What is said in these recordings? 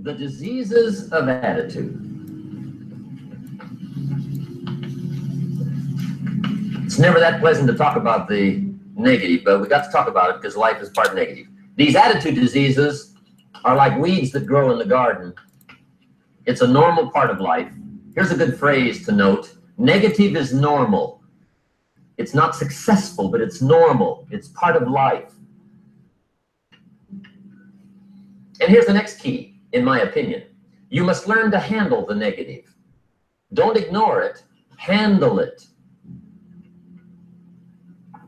The diseases of attitude. It's never that pleasant to talk about the negative, but we got to talk about it because life is part negative. These attitude diseases are like weeds that grow in the garden. It's a normal part of life. Here's a good phrase to note. Negative is normal. It's not successful, but it's normal. It's part of life. And here's the next key, in my opinion. You must learn to handle the negative. Don't ignore it. Handle it.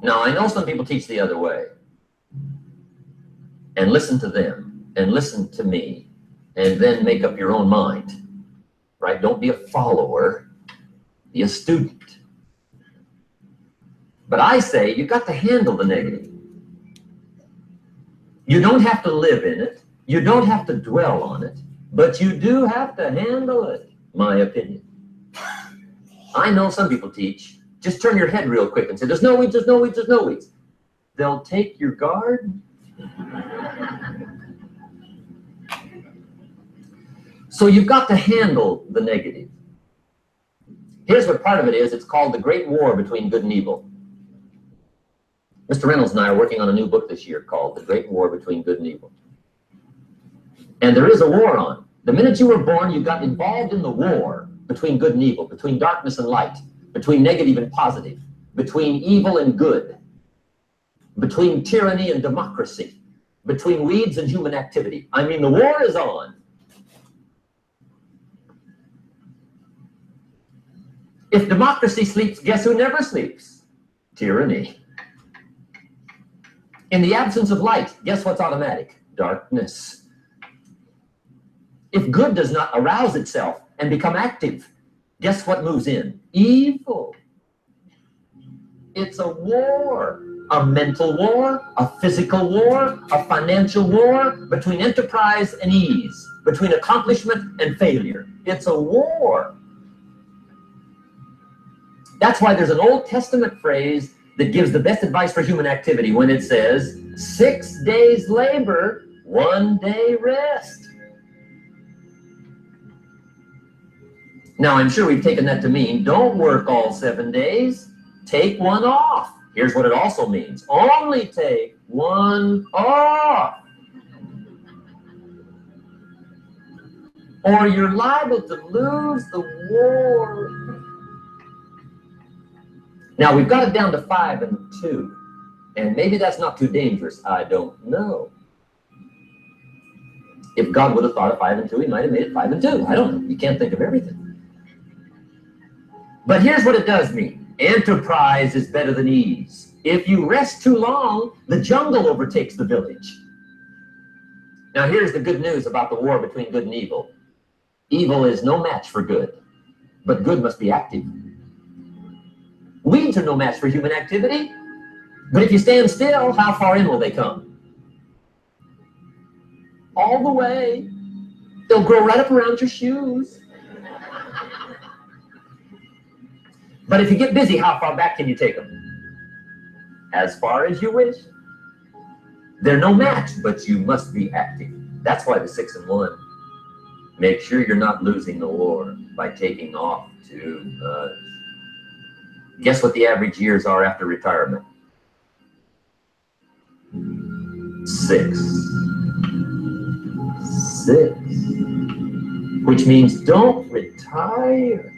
Now, I know some people teach the other way. And listen to them, and listen to me, and then make up your own mind. Right? Don't be a follower. Be a student. But I say you got to handle the negative. You don't have to live in it. You don't have to dwell on it. But you do have to handle it, my opinion. I know some people teach, just turn your head real quick and say, there's no weeds, there's no weeds, there's no weeds. They'll take your garden. So you've got to handle the negative. Here's what part of it is. It's called the Great War Between Good and Evil. Mr. Reynolds and I are working on a new book this year called The Great War Between Good and Evil. And there is a war on. The minute you were born, you got involved in the war between good and evil, between darkness and light, between negative and positive, between evil and good, between tyranny and democracy, between weeds and human activity. I mean, the war is on. If democracy sleeps, guess who never sleeps? Tyranny. In the absence of light, guess what's automatic? Darkness. If good does not arouse itself and become active, guess what moves in? Evil. It's a war. A mental war, a physical war, a financial war, between enterprise and ease, between accomplishment and failure. It's a war. That's why there's an Old Testament phrase that gives the best advice for human activity when it says, 6 days labor, 1 day rest. Now, I'm sure we've taken that to mean, don't work all 7 days, take one off. Here's what it also means, only take one off. Or you're liable to lose the war. Now, we've got it down to 5 and 2, and maybe that's not too dangerous, I don't know. If God would have thought of 5 and 2, he might have made it 5 and 2, I don't know, you can't think of everything. But here's what it does mean. Enterprise is better than ease. If you rest too long, the jungle overtakes the village. Now here's the good news about the war between good and evil. Evil is no match for good, but good must be active. Weeds are no match for human activity, but if you stand still, how far in will they come? All the way. They'll grow right up around your shoes. But if you get busy, how far back can you take them? As far as you wish. They're no match, but you must be active. That's why the 6 and 1. Make sure you're not losing the war by taking off too much. Guess what the average years are after retirement? 6. 6. Which means don't retire.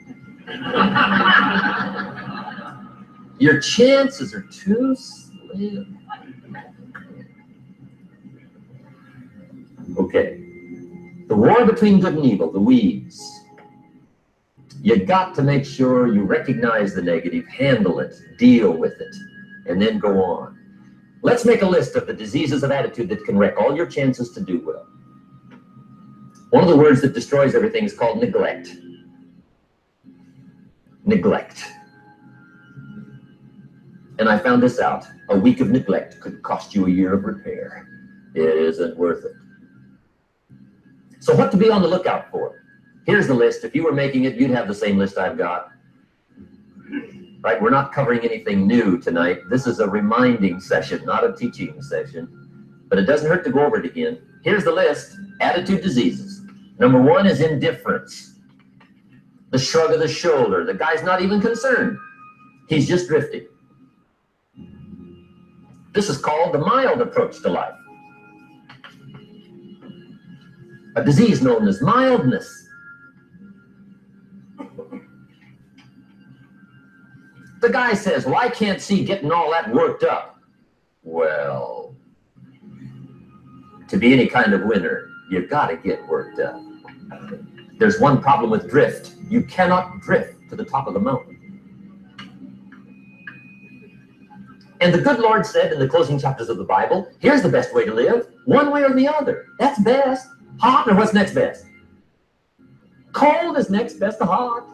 Your chances are too slim. Okay. The war between good and evil, the weeds. You got to make sure you recognize the negative, handle it, deal with it, and then go on. Let's make a list of the diseases of attitude that can wreck all your chances to do well. One of the words that destroys everything is called neglect. Neglect. And I found this out. A week of neglect could cost you a year of repair. It isn't worth it. So what to be on the lookout for? Here's the list. If you were making it, you'd have the same list I've got. Right? We're not covering anything new tonight. This is a reminding session, not a teaching session. But it doesn't hurt to go over it again. Here's the list. Attitude diseases. Number one is indifference. The shrug of the shoulder. The guy's not even concerned. He's just drifting. This is called the mild approach to life. A disease known as mildness. The guy says, well, I can't see getting all that worked up. Well, to be any kind of winner, you've got to get worked up. There's one problem with drift. You cannot drift to the top of the mountain. And the good Lord said in the closing chapters of the Bible, here's the best way to live, one way or the other. That's best. Hot, or what's next best? Cold is next best to hot.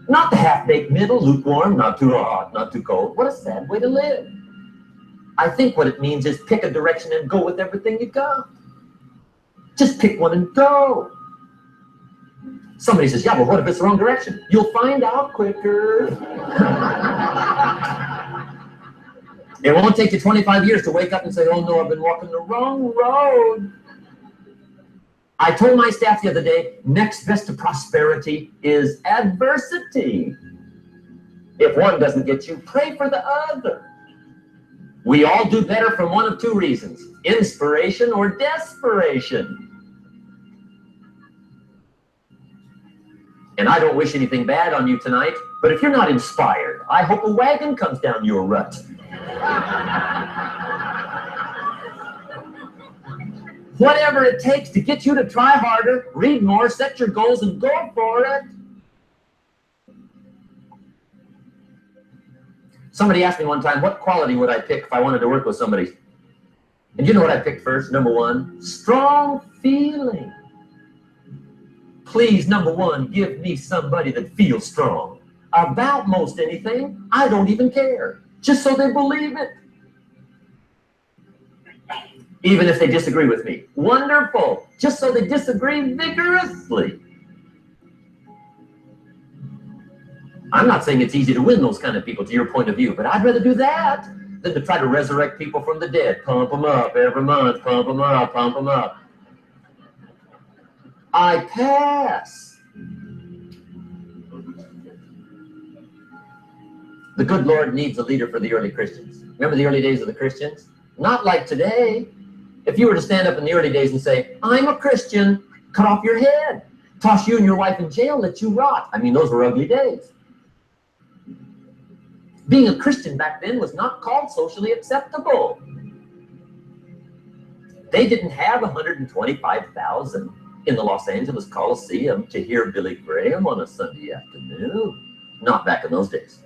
Not the half-baked middle, lukewarm, not too hot, not too cold. What a sad way to live. I think what it means is pick a direction and go with everything you got. Just pick one and go. Somebody says, yeah, but what if it's the wrong direction? You'll find out quicker. It won't take you 25 years to wake up and say, oh no, I've been walking the wrong road. I told my staff the other day, next best to prosperity is adversity. If one doesn't get you, pray for the other. We all do better from one of two reasons, inspiration or desperation. And I don't wish anything bad on you tonight, but if you're not inspired, I hope a wagon comes down your rut. Whatever it takes to get you to try harder, read more, set your goals, and go for it. Somebody asked me one time, what quality would I pick if I wanted to work with somebody? And you know what I picked first? Number one, strong feeling. Please, number one, give me somebody that feels strong. About most anything, I don't even care. Just so they believe it. Even if they disagree with me. Wonderful. Just so they disagree vigorously. I'm not saying it's easy to win those kind of people to your point of view, but I'd rather do that than to try to resurrect people from the dead. Pump them up every month. Pump them up. Pump them up. I pass. The good Lord needs a leader for the early Christians. Remember the early days of the Christians? Not like today. If you were to stand up in the early days and say, I'm a Christian, cut off your head, toss you and your wife in jail, let you rot. I mean, those were ugly days. Being a Christian back then was not called socially acceptable. They didn't have 125,000 in the Los Angeles Coliseum to hear Billy Graham on a Sunday afternoon. Not back in those days.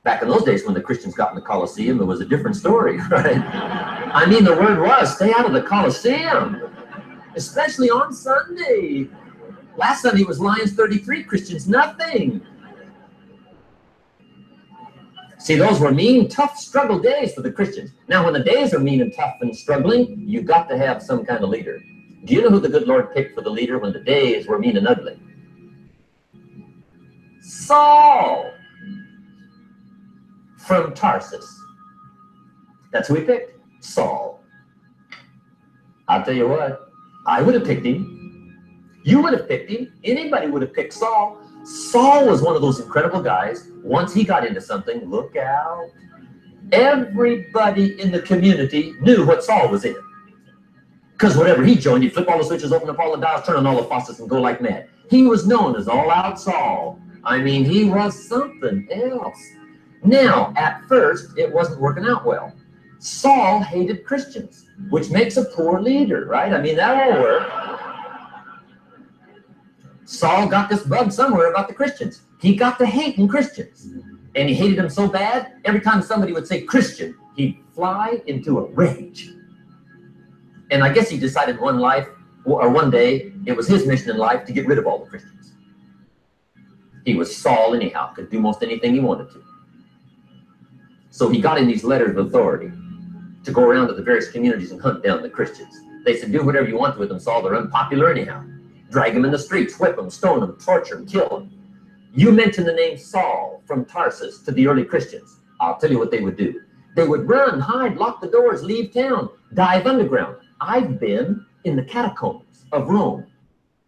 Back in those days when the Christians got in the Coliseum, it was a different story, right? I mean, the word was, stay out of the Coliseum, especially on Sunday. Last Sunday was Lions 33, Christians nothing. See, those were mean, tough struggle days for the Christians. Now, when the days are mean and tough and struggling, you've got to have some kind of leader. Do you know who the good Lord picked for the leader when the days were mean and ugly? Saul from Tarsus. That's who he picked, Saul. I'll tell you what, I would have picked him. You would have picked him. Anybody would have picked Saul. Saul was one of those incredible guys. Once he got into something, look out. Everybody in the community knew what Saul was in. Because whatever he joined, he'd flip all the switches, open up all the dials, turn on all the faucets, and go like mad. He was known as All-Out Saul. I mean, he was something else. Now, at first, it wasn't working out well. Saul hated Christians, which makes a poor leader, right? I mean, that all work. Saul got this bug somewhere about the Christians. He got to hating Christians. And he hated them so bad, every time somebody would say Christian, he'd fly into a rage. And I guess he decided one day, it was his mission in life to get rid of all the Christians. He was Saul anyhow, could do most anything he wanted to. So he got in these letters of authority to go around to the various communities and hunt down the Christians. They said, do whatever you want with them, Saul. They're unpopular anyhow. Drag them in the streets, whip them, stone them, torture them, kill them. You mention the name Saul from Tarsus to the early Christians. I'll tell you what they would do. They would run, hide, lock the doors, leave town, dive underground. I've been in the catacombs. of Rome,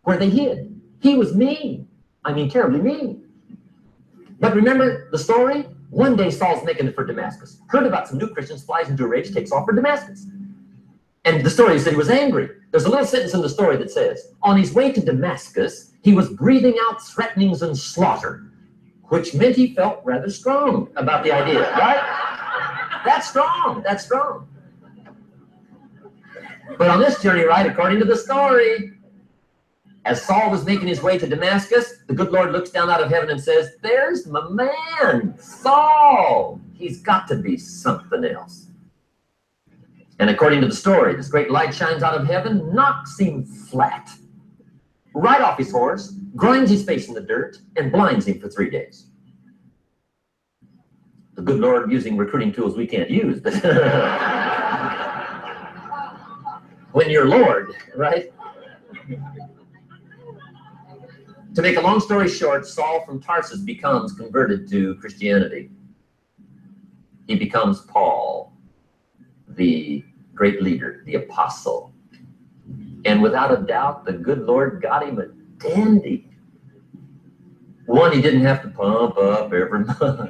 where they hid. He was mean. I mean, terribly mean. But remember the story? One day Saul's making it for Damascus. Heard about some new Christians, flies into a rage, takes off for Damascus. And the story said he was angry. There's a little sentence in the story that says, on his way to Damascus, he was breathing out threatenings and slaughter, which meant he felt rather strong about the idea, right? That's strong. That's strong. But on this journey, right, according to the story, as Saul was making his way to Damascus, the good Lord looks down out of heaven and says, there's my man, Saul. He's got to be something else. And according to the story, this great light shines out of heaven, knocks him flat, right off his horse, grinds his face in the dirt, and blinds him for 3 days. The good Lord using recruiting tools we can't use, but when you're Lord, right? To make a long story short, Saul from Tarsus becomes converted to Christianity. He becomes Paul, the great leader, the apostle. And without a doubt, the good Lord got him a dandy. One he didn't have to pump up every month.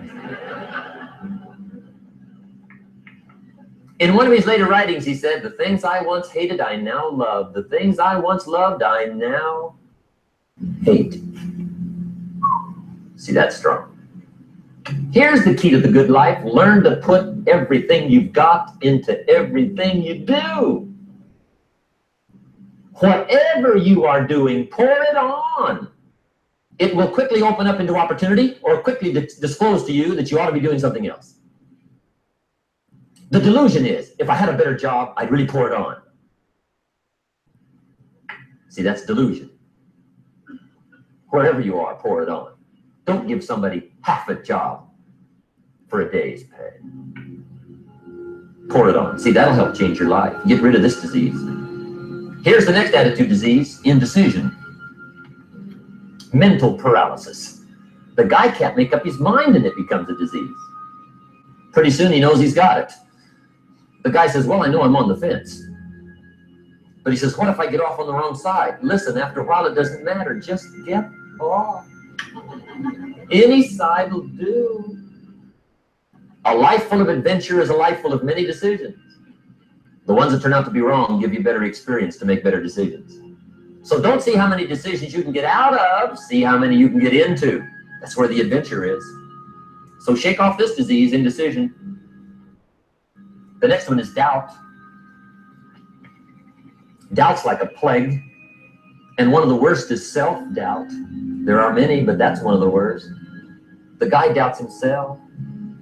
In one of his later writings, he said, the things I once hated, I now love. The things I once loved, I now hate. See, that's strong. Here's the key to the good life. Learn to put everything you've got into everything you do. Whatever you are doing, pour it on. It will quickly open up into opportunity or quickly disclose to you that you ought to be doing something else. The delusion is, if I had a better job, I'd really pour it on. See, that's delusion. Wherever you are, pour it on. Don't give somebody half a job for a day's pay. Pour it on. See, that'll help change your life. Get rid of this disease. Here's the next attitude disease, indecision. Mental paralysis. The guy can't make up his mind and it becomes a disease. Pretty soon he knows he's got it. The guy says, well, I know I'm on the fence. But he says, what if I get off on the wrong side? Listen, after a while, it doesn't matter. Just get off. Any side will do. A life full of adventure is a life full of many decisions. The ones that turn out to be wrong give you better experience to make better decisions. So don't see how many decisions you can get out of. See how many you can get into. That's where the adventure is. So shake off this disease, indecision. The next one is doubt. Doubt's like a plague. And one of the worst is self-doubt. There are many, but that's one of the worst. The guy doubts himself.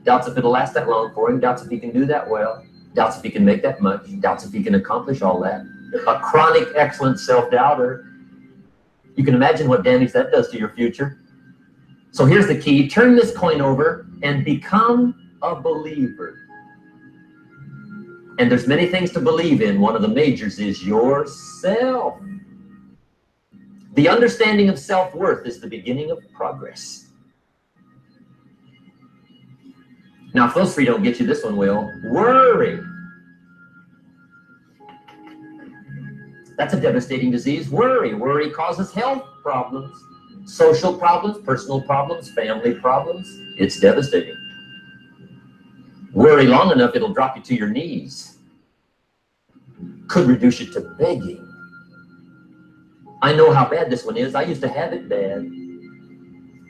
Doubts if it'll last that long for him. Doubts if he can do that well. Doubts if he can make that much. Doubts if he can accomplish all that. A chronic, excellent self-doubter. You can imagine what damage that does to your future. So here's the key. Turn this coin over and become a believer. And there's many things to believe in. One of the majors is yourself. The understanding of self-worth is the beginning of progress. Now, if those three don't get you, this one will. Worry. That's a devastating disease. Worry. Worry causes health problems, social problems, personal problems, family problems. It's devastating. Worry long enough, it'll drop you to your knees. Could reduce you to begging. I know how bad this one is. I used to have it bad.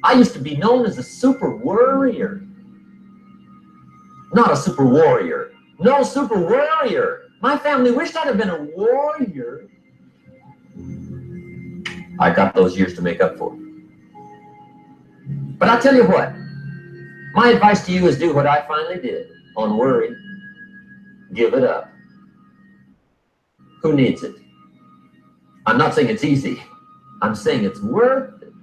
I used to be known as a super worrier. Not a super warrior. No, super warrior. My family wished I'd have been a warrior. I got those years to make up for. But I tell you what, my advice to you is do what I finally did on worry. Give it up. Who needs it? I'm not saying it's easy. I'm saying it's worth it.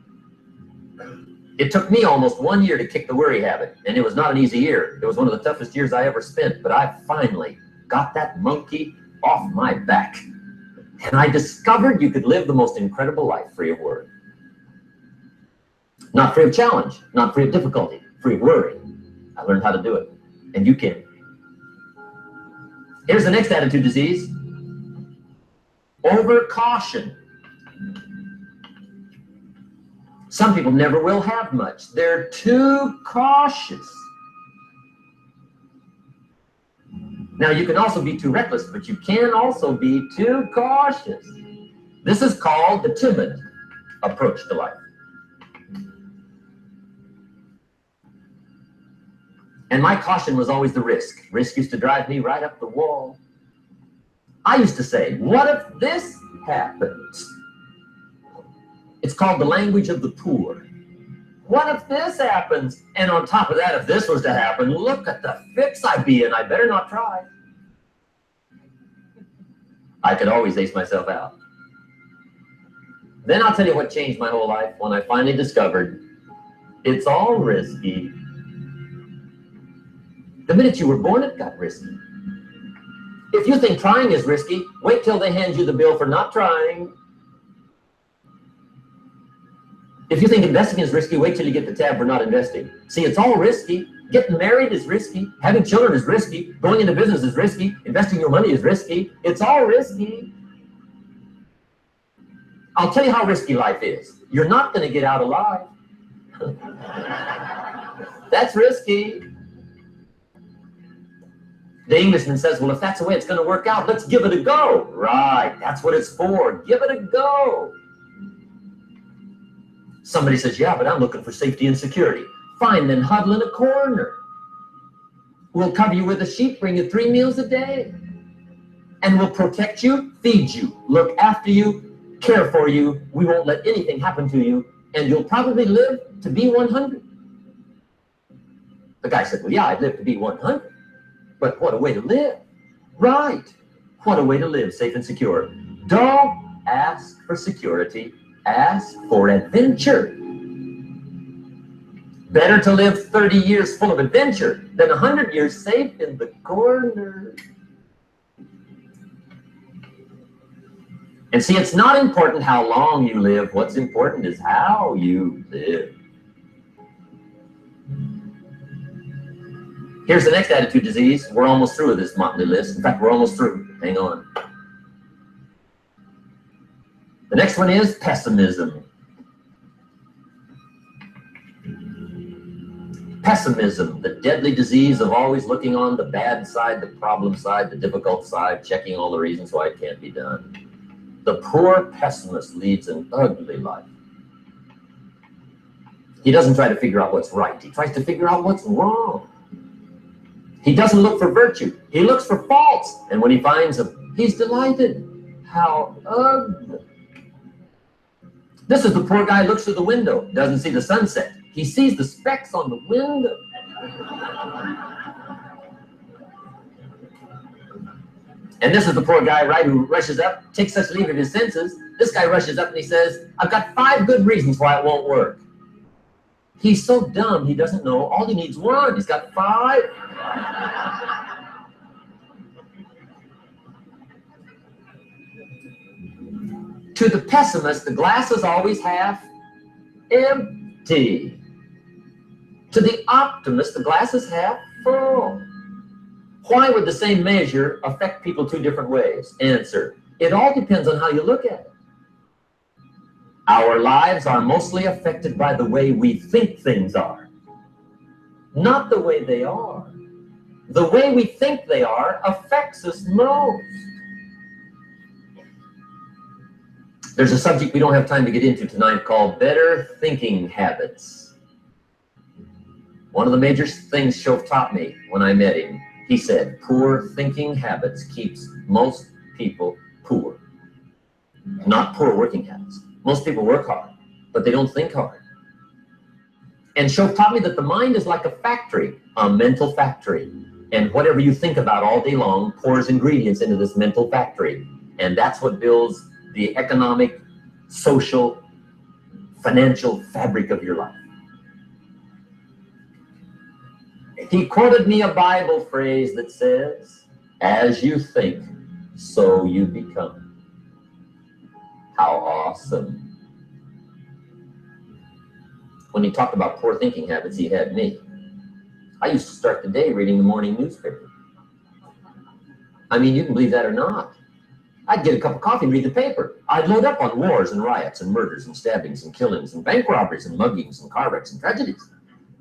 It took me almost 1 year to kick the worry habit, and it was not an easy year. It was one of the toughest years I ever spent, but I finally got that monkey off my back. And I discovered you could live the most incredible life free of worry. Not free of challenge, not free of difficulty, free of worry. I learned how to do it, and you can. Here's the next attitude disease. Over caution. Some people never will have much. They're too cautious. Now, you can also be too reckless, but you can also be too cautious. This is called the timid approach to life. And my caution was always the risk. Risk used to drive me right up the wall. I used to say, what if this happens? It's called the language of the poor. What if this happens? And on top of that, if this was to happen, look at the fix I'd be in. I better not try. I could always ace myself out. Then I'll tell you what changed my whole life when I finally discovered it's all risky. The minute you were born, it got risky. If you think trying is risky, wait till they hand you the bill for not trying. If you think investing is risky, wait till you get the tab for not investing. See, it's all risky. Getting married is risky. Having children is risky. Going into business is risky. Investing your money is risky. It's all risky. I'll tell you how risky life is. You're not going to get out alive. That's risky. The Englishman says, well, if that's the way it's going to work out, let's give it a go. Right, that's what it's for. Give it a go. Somebody says, yeah, but I'm looking for safety and security. Fine, then huddle in a corner. We'll cover you with a sheet, bring you 3 meals a day. And we'll protect you, feed you, look after you, care for you. We won't let anything happen to you. And you'll probably live to be 100. The guy said, well, yeah, I'd live to be 100. But what a way to live. Right. What a way to live, safe and secure. Don't ask for security. Ask for adventure. Better to live 30 years full of adventure than 100 years safe in the corner. And see, it's not important how long you live. What's important is how you live. Here's the next attitude disease. We're almost through with this motley list. In fact, we're almost through. Hang on. The next one is pessimism. Pessimism, the deadly disease of always looking on the bad side, the problem side, the difficult side, checking all the reasons why it can't be done. The poor pessimist leads an ugly life. He doesn't try to figure out what's right. He tries to figure out what's wrong. He doesn't look for virtue. He looks for faults. And when he finds them, he's delighted. How ugly. This is the poor guy who looks through the window, doesn't see the sunset. He sees the specks on the window. And this is the poor guy, right, who rushes up, takes such leave of his senses. This guy rushes up and he says, I've got 5 good reasons why it won't work. He's so dumb, he doesn't know. All he needs 1. He's got 5. To the pessimist, the glass is always half empty. To the optimist, the glass is half full. Why would the same measure affect people 2 different ways? Answer, it all depends on how you look at it. Our lives are mostly affected by the way we think things are, not the way they are. The way we think they are affects us most. There's a subject we don't have time to get into tonight called better thinking habits. One of the major things Shoaff taught me when I met him, he said, poor thinking habits keeps most people poor. Not poor working habits. Most people work hard, but they don't think hard. And Shoaff taught me that the mind is like a factory, a mental factory. And whatever you think about all day long pours ingredients into this mental factory. And that's what builds the economic, social, financial fabric of your life. He quoted me a Bible phrase that says, as you think, so you become. How awesome. When he talked about poor thinking habits, he had me. I used to start the day reading the morning newspaper. I mean, you can believe that or not. I'd get a cup of coffee and read the paper. I'd load up on wars and riots and murders and stabbings and killings and bank robberies and muggings and car wrecks and tragedies.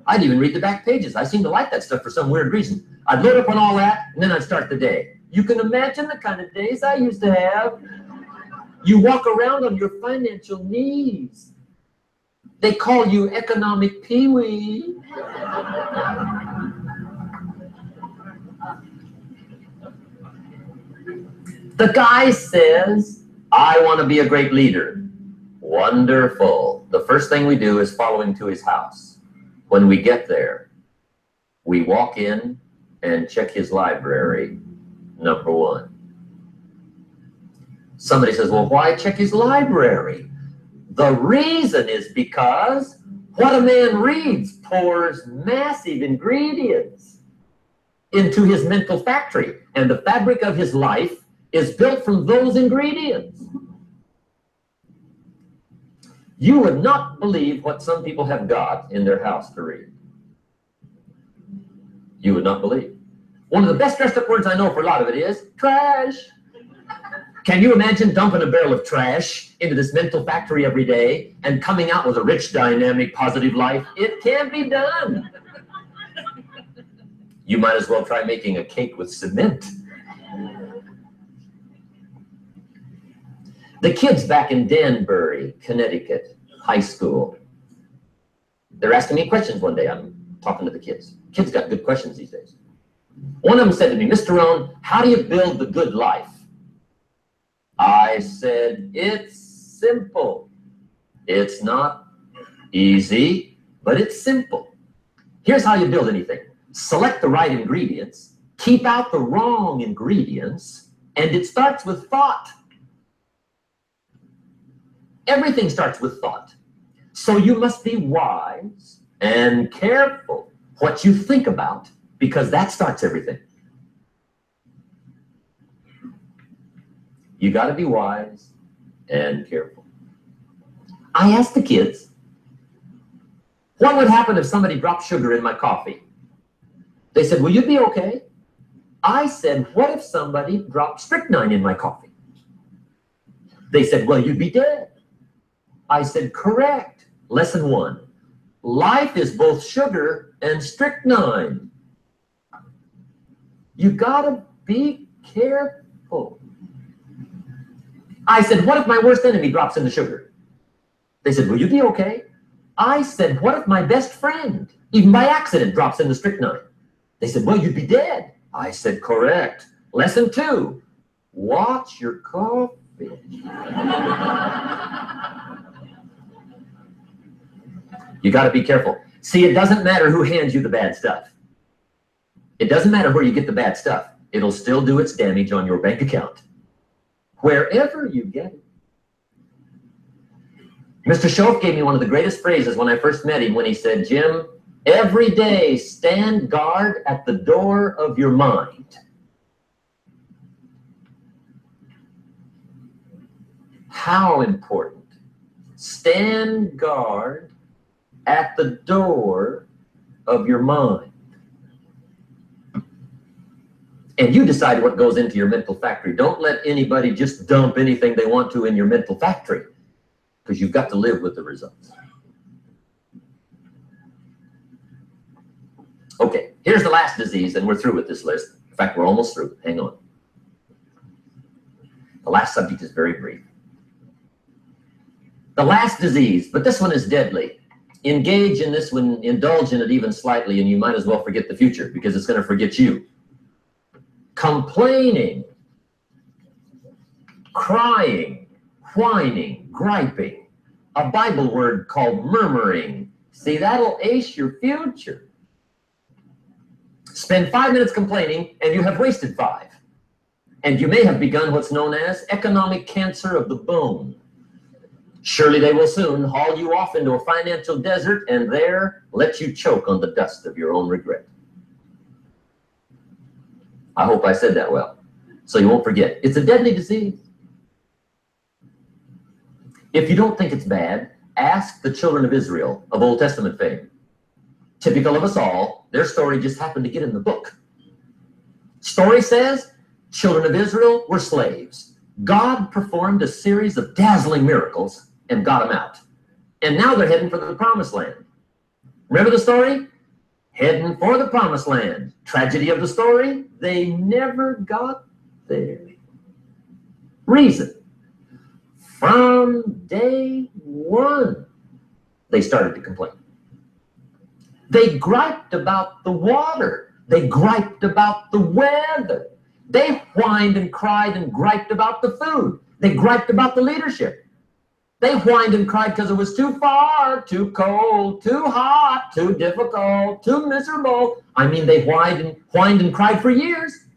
I'd even read the back pages. I seem to like that stuff for some weird reason. I'd load up on all that, and then I'd start the day. You can imagine the kind of days I used to have. You walk around on your financial knees. They call you economic peewee. The guy says, I want to be a great leader. Wonderful. The first thing we do is follow him to his house. When we get there, we walk in and check his library, number one. Somebody says, well, why check his library? The reason is because what a man reads pours massive ingredients into his mental factory, and the fabric of his life is built from those ingredients. You would not believe what some people have got in their house to read. You would not believe. One of the best dressed up words I know for a lot of it is trash. Can you imagine dumping a barrel of trash into this mental factory every day and coming out with a rich, dynamic, positive life? It can be done. You might as well try making a cake with cement. The kids back in Danbury, Connecticut, high school, they're asking me questions one day. I'm talking to the kids. Kids got good questions these days. One of them said to me, Mr. Rohn, how do you build the good life? I said, it's simple. It's not easy, but it's simple. Here's how you build anything. Select the right ingredients, keep out the wrong ingredients, and it starts with thought. Everything starts with thought. So you must be wise and careful what you think about, because that starts everything. You got to be wise and careful. I asked the kids, what would happen if somebody dropped sugar in my coffee? They said, will you be okay? I said, what if somebody dropped strychnine in my coffee? They said, well, you'd be dead. I said, correct. Lesson one, life is both sugar and strychnine. You gotta be careful. I said, what if my worst enemy drops in the sugar? They said, will you be okay? I said, what if my best friend, even by accident, drops in the strychnine? They said, well, you'd be dead. I said, correct. Lesson two, watch your coffee. You got to be careful. See, it doesn't matter who hands you the bad stuff. It doesn't matter where you get the bad stuff. It'll still do its damage on your bank account, wherever you get it. Mr. Shoaff gave me one of the greatest phrases when I first met him, when he said, Jim, every day stand guard at the door of your mind. How important. Stand guard at the door of your mind. And you decide what goes into your mental factory. Don't let anybody just dump anything they want to in your mental factory, because you've got to live with the results. Okay, here's the last disease, and we're through with this list. In fact, we're almost through. Hang on. The last subject is very brief. The last disease, but this one is deadly. Engage in this one, indulge in it even slightly, and you might as well forget the future, because it's going to forget you. Complaining, crying, whining, griping, a Bible word called murmuring. See, that'll ace your future. Spend 5 minutes complaining, and you have wasted 5. And you may have begun what's known as economic cancer of the bone. Surely they will soon haul you off into a financial desert and there let you choke on the dust of your own regret. I hope I said that well, so you won't forget. It's a deadly disease. If you don't think it's bad, ask the children of Israel of Old Testament fame. Typical of us all, their story just happened to get in the book. Story says, children of Israel were slaves. God performed a series of dazzling miracles and got them out. And now they're heading for the promised land. Remember the story? Heading for the promised land. Tragedy of the story, they never got there. Reason. From day one, they started to complain. They griped about the water. They griped about the weather. They whined and cried and griped about the food. They griped about the leadership. They whined and cried because it was too far, too cold, too hot, too difficult, too miserable. I mean, they whined and cried for years.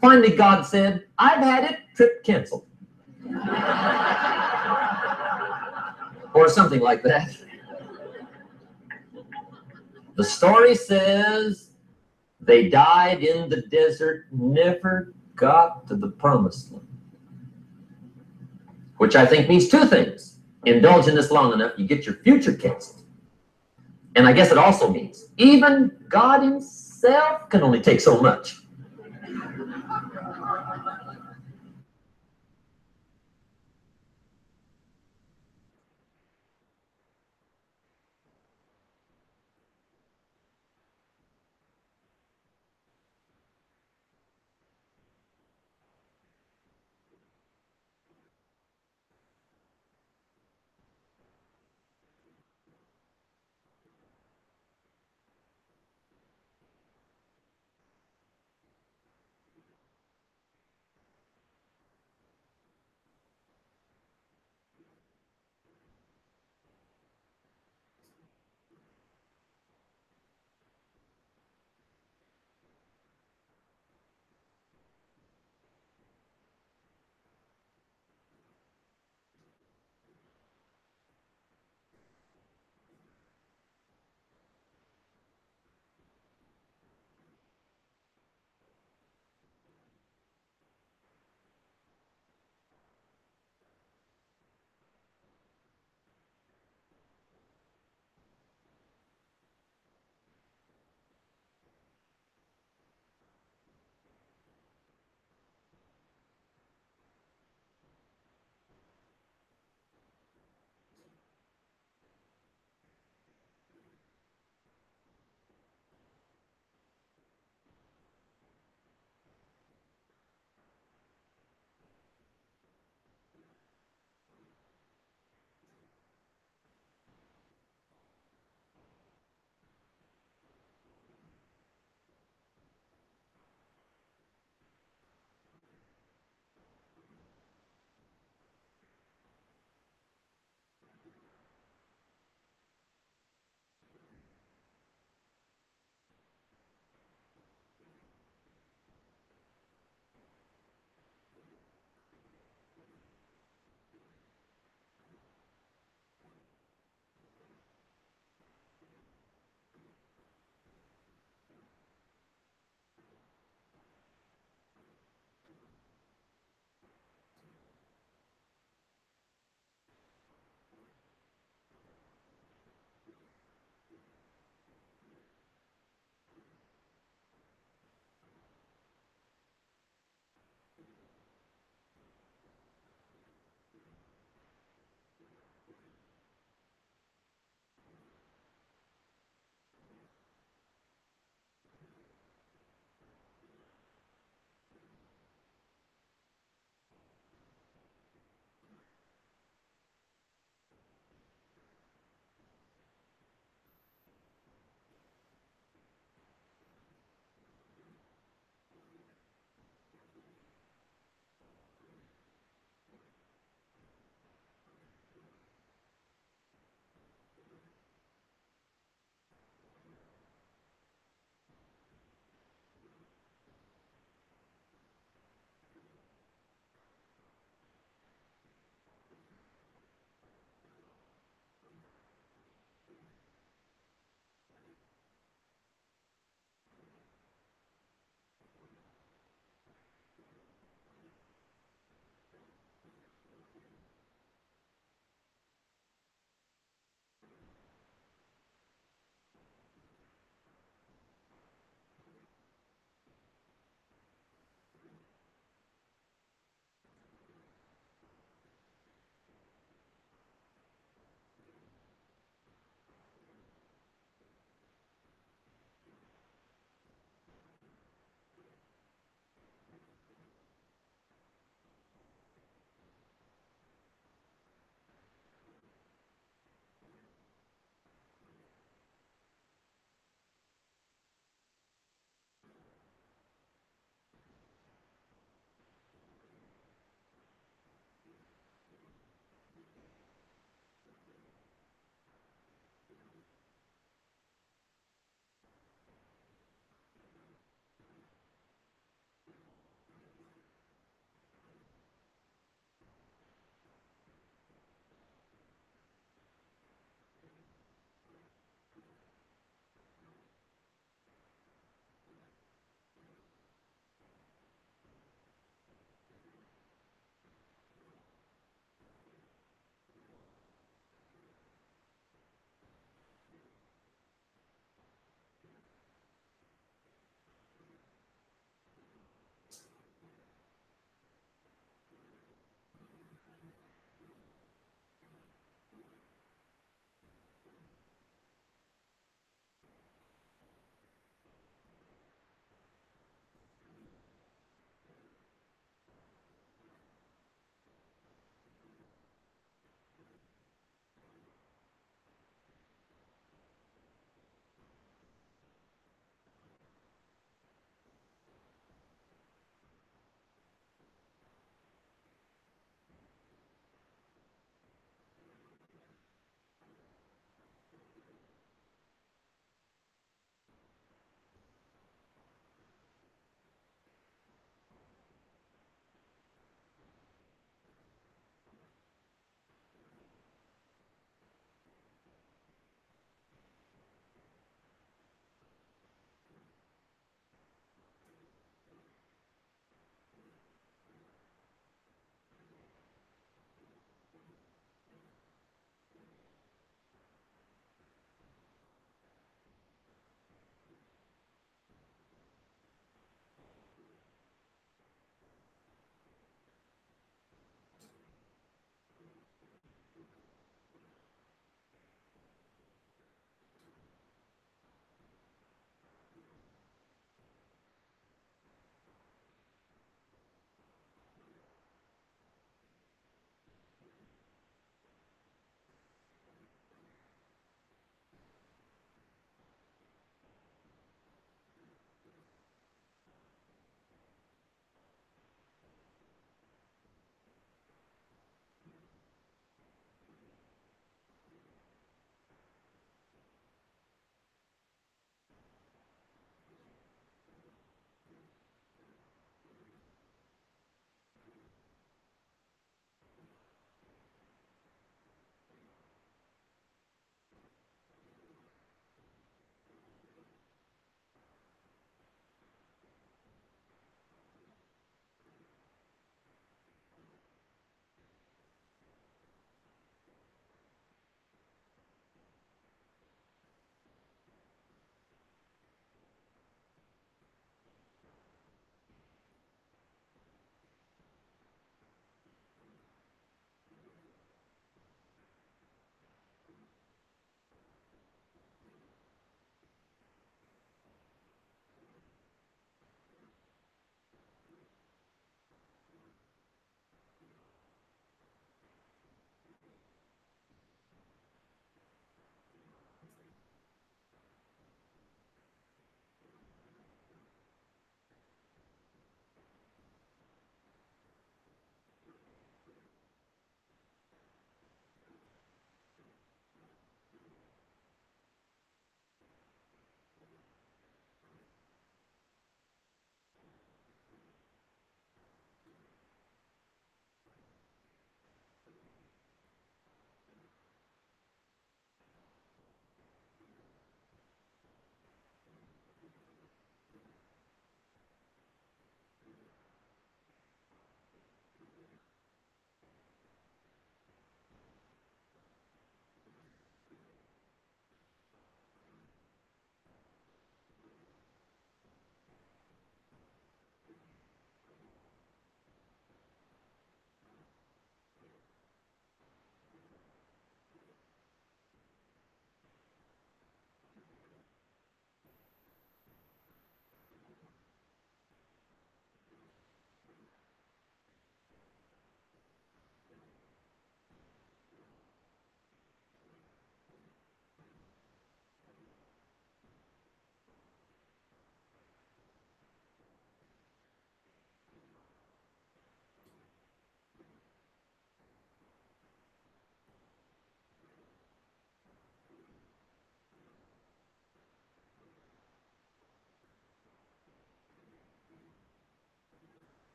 Finally, God said, I've had it, trip canceled. Or something like that. The story says they died in the desert, never got to the promised land. Which I think means two things. Indulge in this long enough, you get your future canceled. And I guess it also means even God himself can only take so much.